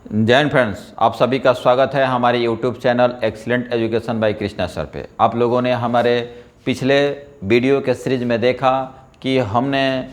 जय हिंद फ्रेंड्स, आप सभी का स्वागत है हमारे YouTube channel excellent education by Krishna sir पे। आप लोगों ने हमारे पिछले वीडियो के सीरीज में देखा कि हमने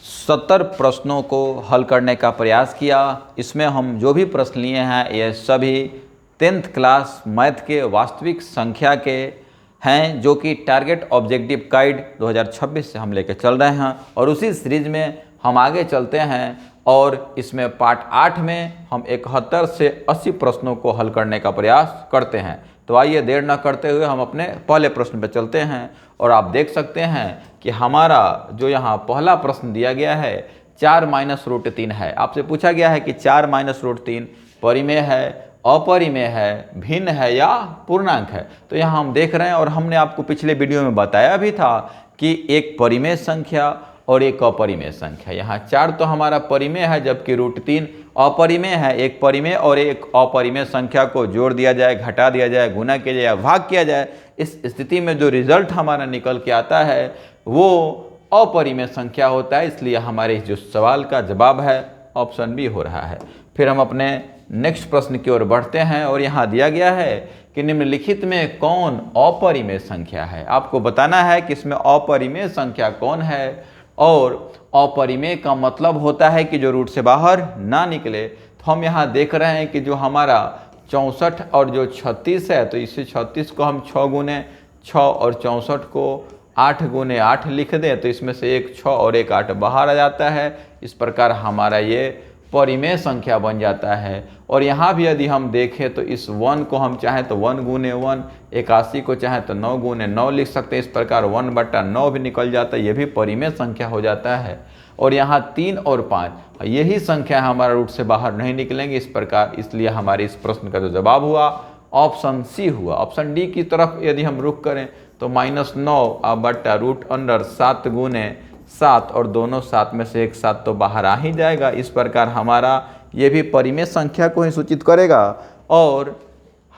70 प्रश्नों को हल करने का प्रयास किया। इसमें हम जो भी प्रश्न लिए हैं ये सभी 10th क्लास मैथ के वास्तविक संख्या के हैं, जो कि टारगेट ऑब्जेक्टिव गाइड 2026 से हम लेकर चल रहे हैं। और उसी सीरीज में हम आगे चलते हैं और इसमें पार्ट 8 में हम 71 से 80 प्रश्नों को हल करने का प्रयास करते हैं। तो आइए देर न करते हुए हम अपने पहले प्रश्न पर चलते हैं। और आप देख सकते हैं कि हमारा जो यहाँ पहला प्रश्न दिया गया है 4-√3 है। आपसे पूछा गया है कि 4-√3 परिमेय है, अपरिमेय है, भिन्न है या पूर्णांक है। तो यहाँ हम देख रहे हैं और हमने आपको पिछले वीडियो में बताया भी था कि एक परिमेय संख्या और एक अपरिमेय संख्या। यहाँ 4 तो हमारा परिमेय है, जबकि √3 अपरिमेय है। एक परिमेय और एक अपरिमेय संख्या को जोड़ दिया जाए, घटा दिया जाए, गुना किया जाए या भाग किया जाए, इस स्थिति में जो रिजल्ट हमारा निकल के आता है वो अपरिमेय संख्या होता है। इसलिए हमारे जो सवाल का जवाब है ऑप्शन बी हो रहा है। फिर हम अपने नेक्स्ट प्रश्न की ओर बढ़ते हैं और यहाँ दिया गया है कि निम्नलिखित में कौन अपरिमेय संख्या है। आपको बताना है कि इसमें अपरिमेय संख्या कौन है। और अपरिमेय का मतलब होता है कि जो रूट से बाहर ना निकले। तो हम यहाँ देख रहे हैं कि जो हमारा 64 और जो 36 है, तो इसे 36 को हम 6 गुने 6 और 64 को 8 गुने 8 लिख दें, तो इसमें से एक 6 और एक 8 बाहर आ जाता है। इस प्रकार हमारा ये परिमेय संख्या बन जाता है। और यहाँ भी यदि हम देखें तो इस 1 को हम चाहें तो 1 गुने 1, 81 को चाहें तो 9 गुने 9 लिख सकते हैं। इस प्रकार 1/9 भी निकल जाता है, ये भी परिमेय संख्या हो जाता है। और यहाँ 3 और 5 यही संख्या हमारा रूट से बाहर नहीं निकलेंगे इस प्रकार। इसलिए हमारे इस प्रश्न का जो जवाब हुआ ऑप्शन सी हुआ। ऑप्शन डी की तरफ यदि हम रुख करें तो -9/√7 गुने 7 और दोनों 7 में से एक 7 तो बाहर आ ही जाएगा। इस प्रकार हमारा ये भी परिमेय संख्या को ही सूचित करेगा। और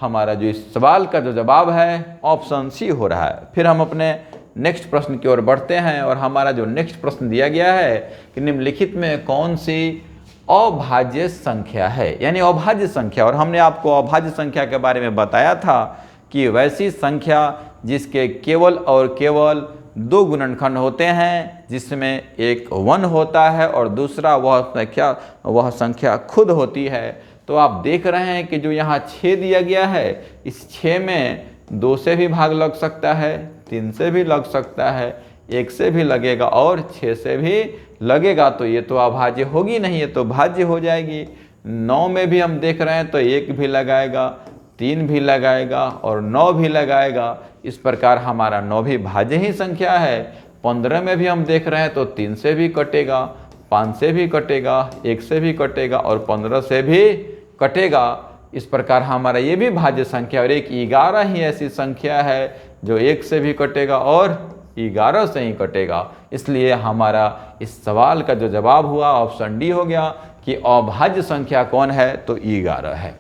हमारा जो इस सवाल का जो जवाब है ऑप्शन सी हो रहा है। फिर हम अपने नेक्स्ट प्रश्न की ओर बढ़ते हैं और हमारा जो नेक्स्ट प्रश्न दिया गया है कि निम्नलिखित में कौन सी अभाज्य संख्या है, यानी अभाज्य संख्या। और हमने आपको अभाज्य संख्या के बारे में बताया था कि वैसी संख्या जिसके केवल और केवल 2 गुणनखंड होते हैं, जिसमें एक 1 होता है और दूसरा वह संख्या खुद होती है। तो आप देख रहे हैं कि जो यहाँ 6 दिया गया है, इस 6 में 2 से भी भाग लग सकता है, 3 से भी लग सकता है, 1 से भी लगेगा और 6 से भी लगेगा। तो ये तो अभाज्य होगी नहीं, ये तो भाज्य हो जाएगी। 9 में भी हम देख रहे हैं तो 1 भी लगाएगा, 3 भी लगाएगा और 9 भी लगाएगा। इस प्रकार हमारा 9 भी भाज्य ही संख्या है। 15 में भी हम देख रहे हैं तो 3 से भी कटेगा, 5 से भी कटेगा, 1 से भी कटेगा और 15 से भी कटेगा। इस प्रकार हमारा ये भी भाज्य संख्या। और एक 11 ही ऐसी संख्या है जो 1 से भी कटेगा और 11 से ही कटेगा। इसलिए हमारा इस सवाल का जो जवाब हुआ ऑप्शन डी हो गया कि अभाज्य संख्या कौन है, तो 11 है।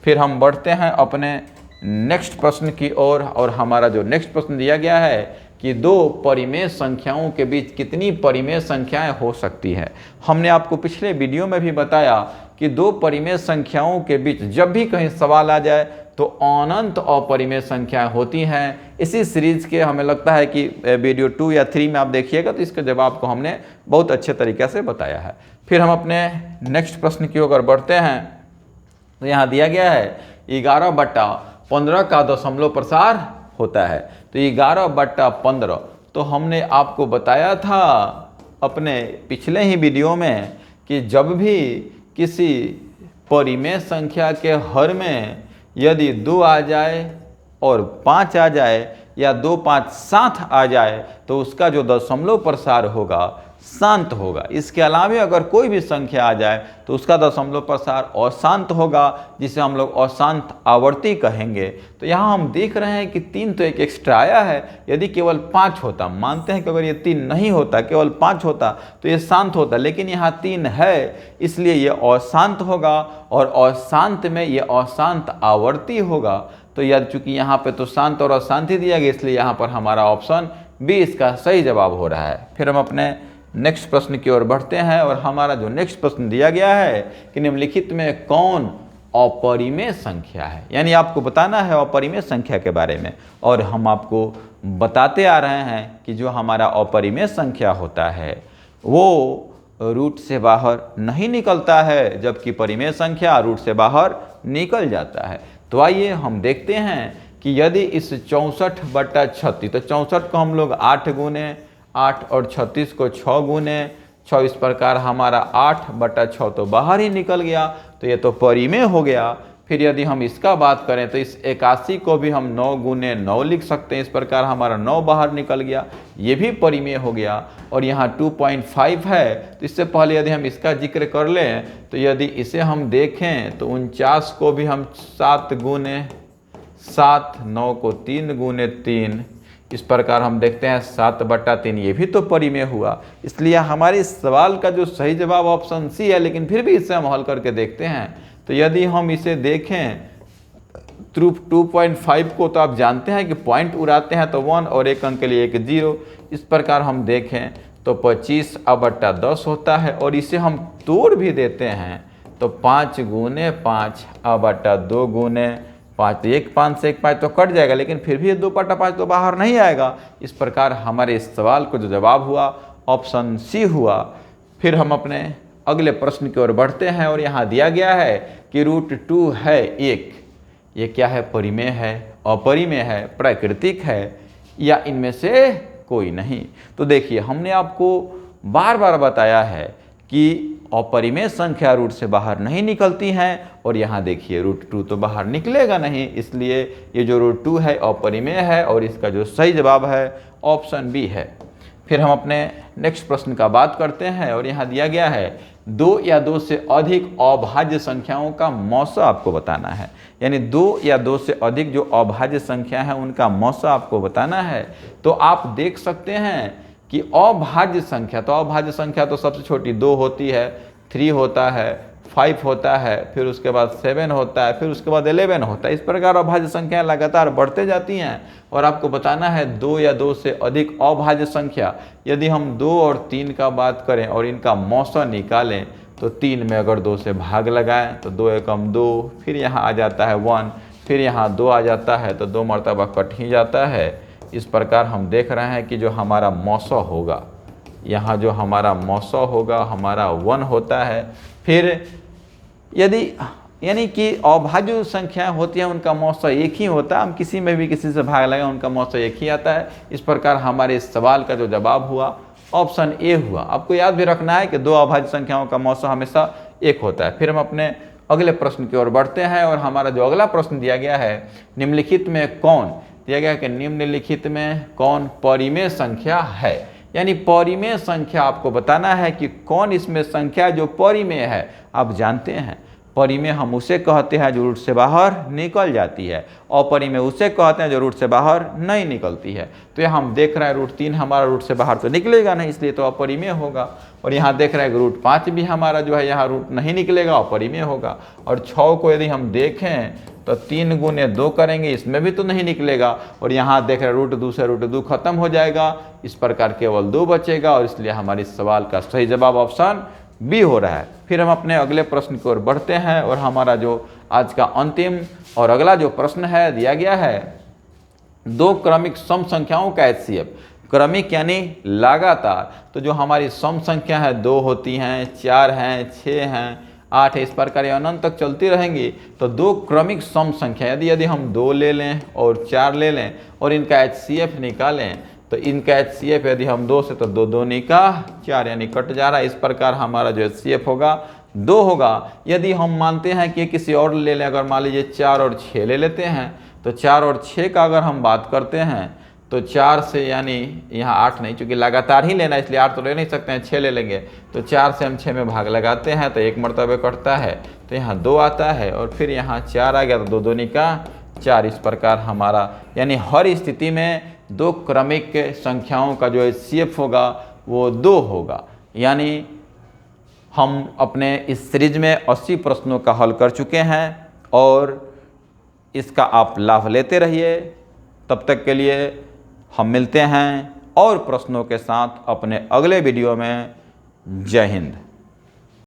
फिर हम बढ़ते हैं अपने नेक्स्ट प्रश्न की ओर। और हमारा जो नेक्स्ट प्रश्न दिया गया है कि 2 परिमेय संख्याओं के बीच कितनी परिमेय संख्याएं हो सकती है। हमने आपको पिछले वीडियो में भी बताया कि 2 परिमेय संख्याओं के बीच जब भी कहीं सवाल आ जाए तो अनंत अपरिमेय संख्याएं होती हैं। इसी सीरीज के हमें लगता है कि वीडियो 2 या 3 में आप देखिएगा तो इसके जवाब को हमने बहुत अच्छे तरीके से बताया है। फिर हम अपने नेक्स्ट प्रश्न की ओर बढ़ते हैं। तो यहाँ दिया गया है 11/15 का दशमलव प्रसार होता है। तो 11/15 तो हमने आपको बताया था अपने पिछले ही वीडियो में कि जब भी किसी परिमेय संख्या के हर में यदि 2 आ जाए और 5 आ जाए या 2, 5 साथ आ जाए तो उसका जो दशमलव प्रसार होगा शांत होगा। इसके अलावा अगर कोई भी संख्या आ जाए तो उसका दशमलव प्रसार अशांत होगा, जिसे हम लोग अशांत आवर्ती कहेंगे। तो यहाँ हम देख रहे हैं कि 3 तो एक एक्स्ट्रा आया है। यदि केवल 5 होता, मानते हैं कि अगर ये 3 नहीं होता, केवल 5 होता तो ये शांत होता, लेकिन यहाँ 3 है इसलिए ये अशांत होगा। और अशांत में ये अशांत आवर्ती होगा। तो यदि चूंकि यहाँ पे तो शांत और अशांति दिया गया, इसलिए यहाँ पर हमारा ऑप्शन बी इसका सही जवाब हो रहा है। फिर हम अपने नेक्स्ट प्रश्न की ओर बढ़ते हैं और हमारा जो नेक्स्ट प्रश्न दिया गया है कि निम्नलिखित में कौन अपरिमेय संख्या है, यानी आपको बताना है अपरिमेय संख्या के बारे में। और हम आपको बताते आ रहे हैं कि जो हमारा अपरिमेय संख्या होता है वो रूट से बाहर नहीं निकलता है, जबकि परिमेय संख्या रूट से बाहर निकल जाता है। तो आइए हम देखते हैं कि यदि इस 64/36, तो 64 को हम लोग 8 गुने 8 और 36 को 6 गुने 6, इस प्रकार हमारा 8/6 तो बाहर ही निकल गया, तो ये तो परिमेय हो गया। फिर यदि हम इसका बात करें तो इस 81 को भी हम 9 गुने 9 लिख सकते हैं, इस प्रकार हमारा 9 बाहर निकल गया, ये भी परिमेय हो गया। और यहाँ 2.5 है, तो इससे पहले यदि हम इसका जिक्र कर लें तो यदि इसे हम देखें तो 49 को भी हम 7 गुने 7, 9 को 3 गुने 3, इस प्रकार हम देखते हैं 7/3, ये भी तो परिमेय हुआ। इसलिए हमारे इस सवाल का जो सही जवाब ऑप्शन सी है, लेकिन फिर भी इसे हम हल करके देखते हैं। तो यदि हम इसे देखें 2.5 को, तो आप जानते हैं कि पॉइंट उड़ाते हैं तो 1 और एक अंक के लिए एक 0, इस प्रकार हम देखें तो 25/10 होता है। और इसे हम तोड़ भी देते हैं तो 5 गुने 5/2 गुने 5, तो 1 5 से 1 5 तो कट जाएगा, लेकिन फिर भी 2/5 तो बाहर नहीं आएगा। इस प्रकार हमारे इस सवाल को जो जवाब हुआ ऑप्शन सी हुआ। फिर हम अपने अगले प्रश्न की ओर बढ़ते हैं और यहाँ दिया गया है कि √2 है 1, ये क्या है, परिमेय है, अपरिमेय है, प्राकृतिक है, या इनमें से कोई नहीं। तो देखिए हमने आपको बार बार बताया है कि अपरिमेय संख्या रूट से बाहर नहीं निकलती हैं, और यहाँ देखिए √2 तो बाहर निकलेगा नहीं, इसलिए ये जो √2 है अपरिमेय है, और इसका जो सही जवाब है ऑप्शन बी है। फिर हम अपने नेक्स्ट प्रश्न का बात करते हैं और यहाँ दिया गया है 2 या 2 से अधिक अभाज्य संख्याओं का मौसा आपको बताना है, यानी 2 या 2 से अधिक जो अभाज्य संख्या है उनका मौसा आपको बताना है। तो आप देख सकते हैं कि अभाज्य संख्या, तो अभाज्य संख्या तो सबसे छोटी 2 होती है, 3 होता है, 5 होता है, फिर उसके बाद 7 होता है, फिर उसके बाद 11 होता है। इस प्रकार अभाज्य संख्याएं लगातार बढ़ते जाती हैं, और आपको बताना है 2 या 2 से अधिक अभाज्य संख्या। यदि हम 2 और 3 का बात करें और इनका मौसा निकालें तो 3 में अगर 2 से भाग लगाएं तो 2 एकम 2, फिर यहाँ आ जाता है 1, फिर यहाँ 2 आ जाता है, तो 2 मरतबा कट ही जाता है। इस प्रकार हम देख रहे हैं कि जो हमारा मौसा होगा, यहाँ जो हमारा मौसा होगा हमारा 1 होता है। फिर यदि यानी कि अभाज्य संख्या होती है उनका मौसा एक ही होता है, हम किसी में भी किसी से भाग लगाएं उनका मौसा एक ही आता है। इस प्रकार हमारे इस सवाल का जो जवाब हुआ ऑप्शन ए हुआ। आपको याद भी रखना है कि 2 अभाज्य संख्याओं का मौसा हमेशा एक होता है। फिर हम अपने अगले प्रश्न की ओर बढ़ते हैं और हमारा जो अगला प्रश्न दिया गया है, निम्नलिखित में कौन, दिया गया कि निम्नलिखित में कौन परिमेय संख्या है, यानी परिमेय संख्या आपको बताना है कि कौन इसमें संख्या जो परिमेय है। आप जानते हैं परिमेय हम उसे कहते हैं जो रूट से बाहर निकल जाती है, अपरिमेय उसे कहते हैं जो रूट से बाहर नहीं निकलती है। तो यहाँ हम देख रहे हैं √3 हमारा रूट से बाहर तो निकलेगा नहीं, इसलिए तो अपरिमेय होगा। और यहाँ देख रहे हैं √5 भी हमारा जो है यहाँ रूट नहीं निकलेगा, अपरिमेय होगा। और 6 को यदि हम देखें तो 3 गुने 2 करेंगे, इसमें भी तो नहीं निकलेगा। और यहाँ देख रहे हैं √2 से √2 खत्म हो जाएगा, इस प्रकार केवल 2 बचेगा, और इसलिए हमारे इस सवाल का सही जवाब ऑप्शन बी हो रहा है। फिर हम अपने अगले प्रश्न की ओर बढ़ते हैं और हमारा जो आज का अंतिम और अगला जो प्रश्न है दिया गया है 2 क्रमिक सम संख्याओं का HCF, क्रमिक यानी लगातार। तो जो हमारी सम संख्या है 2 होती हैं, 4 हैं, 6 हैं, 8 है, इस प्रकार अनंत तक चलती रहेंगी। तो 2 क्रमिक सम संख्या यदि हम 2 ले लें और 4 ले लें और इनका HCF निकालें, तो इनका HCF यदि हम 2 से, तो 2 2 का 4 यानी कट जा रहा है। इस प्रकार हमारा जो HCF होगा 2 होगा। यदि हम मानते हैं कि किसी और ले लें, अगर मान लीजिए 4 और 6 ले लेते हैं, तो 4 और 6 का अगर हम बात करते हैं तो 4 से यानी यहाँ 8 नहीं, चूँकि लगातार ही लेना इसलिए 8 तो ले नहीं सकते हैं, 6 ले लेंगे। तो 4 से हम 6 में भाग लगाते हैं तो 1 मरतबे कटता है, तो यहाँ 2 आता है, और फिर यहाँ 4 आ गया तो 2 2 का 4। इस प्रकार हमारा यानी हर स्थिति में 2 क्रमिक संख्याओं का जो HCF होगा वो 2 होगा। यानी हम अपने इस सीरीज में 80 प्रश्नों का हल कर चुके हैं और इसका आप लाभ लेते रहिए। तब तक के लिए हम मिलते हैं और प्रश्नों के साथ अपने अगले वीडियो में। जय हिंद।